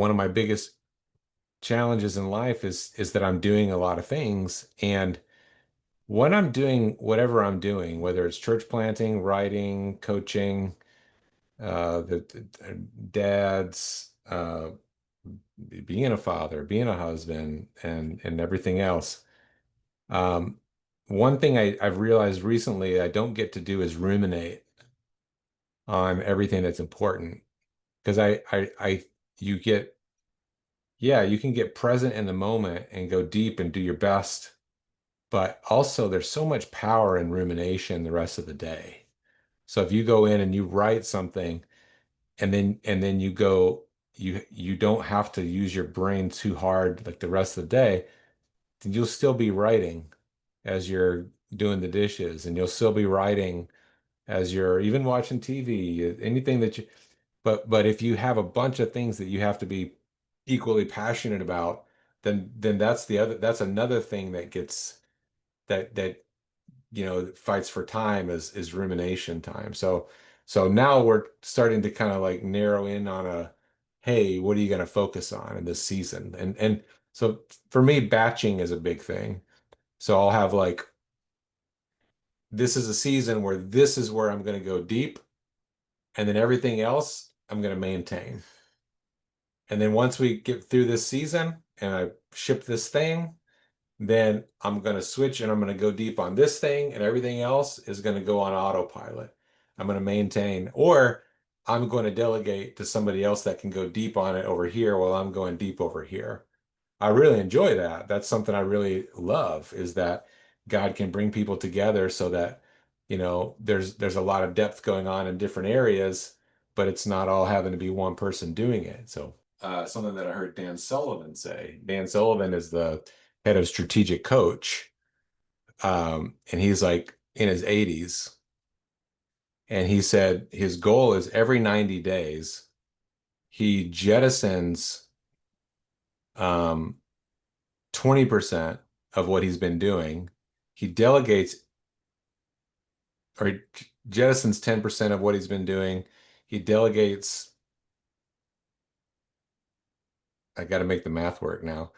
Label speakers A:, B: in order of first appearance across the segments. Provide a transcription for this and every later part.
A: One of my biggest challenges in life is that I'm doing a lot of things, and when I'm doing whatever I'm doing, whether it's church planting, writing, coaching, the dads, being a father, being a husband, and everything else. Um, One thing I've realized recently I don't get to do is ruminate on everything that's important because you get, yeah, you can get present in the moment and go deep and do your best, but also there's so much power in rumination the rest of the day. So if you go in and you write something and then you don't have to use your brain too hard like the rest of the day, then you'll still be writing as you're doing the dishes, and you'll still be writing as you're even watching TV, anything that you, but if you have a bunch of things that you have to be equally passionate about, then that's another thing that gets that fights for time is rumination time. So now we're starting to kind of like narrow in on a, hey, what are you going to focus on in this season? And so for me, batching is a big thing. So I'll have like, this is a season where this is where I'm going to go deep, and then everything else I'm going to maintain. And then once we get through this season and I ship this thing, then I'm going to switch and I'm going to go deep on this thing, and everything else is going to go on autopilot. I'm going to maintain, or I'm going to delegate to somebody else that can go deep on it over here while I'm going deep over here. I really enjoy that. That's something I really love, is that God can bring people together so that, there's a lot of depth going on in different areas, but it's not all having to be one person doing it. So, something that I heard Dan Sullivan say. Dan Sullivan is the head of strategic coach, and he's like in his 80s, and he said his goal is every 90 days he jettisons um, 20% of what he's been doing. He delegates or he jettisons 10% of what he's been doing. He delegates, I got to make the math work now.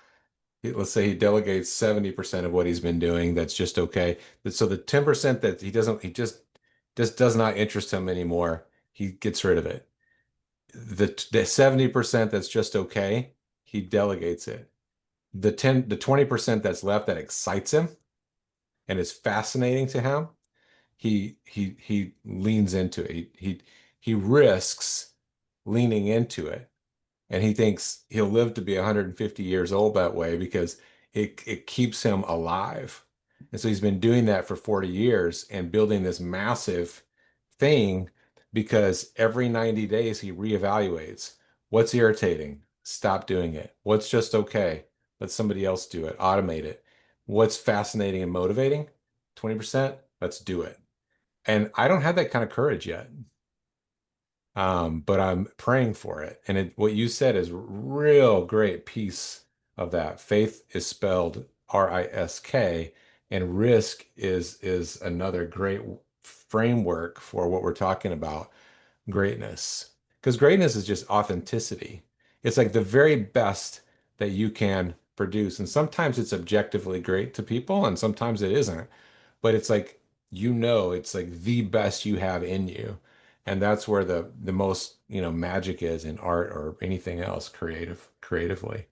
A: Let's say he delegates 70% of what he's been doing. That's just okay. So the 10% that he just does not interest him anymore, he gets rid of it. The 70% that's just okay, he delegates it. The 20% that's left that excites him and is fascinating to him, he leans into it. He risks leaning into it, and he thinks he'll live to be 150 years old that way because it keeps him alive. And so he's been doing that for 40 years and building this massive thing, because every 90 days he reevaluates what's irritating, stop doing it. What's just okay, let somebody else do it, automate it. What's fascinating and motivating, 20%, let's do it. And I don't have that kind of courage yet. But I'm praying for it. And what you said is real great piece of that. Faith is spelled RISK, and risk is another great framework for what we're talking about, greatness. Because greatness is just authenticity. It's like the very best that you can produce. And sometimes it's objectively great to people, and sometimes it isn't. But it's like, it's like the best you have in you. And that's where the most, magic is in art or anything else creatively.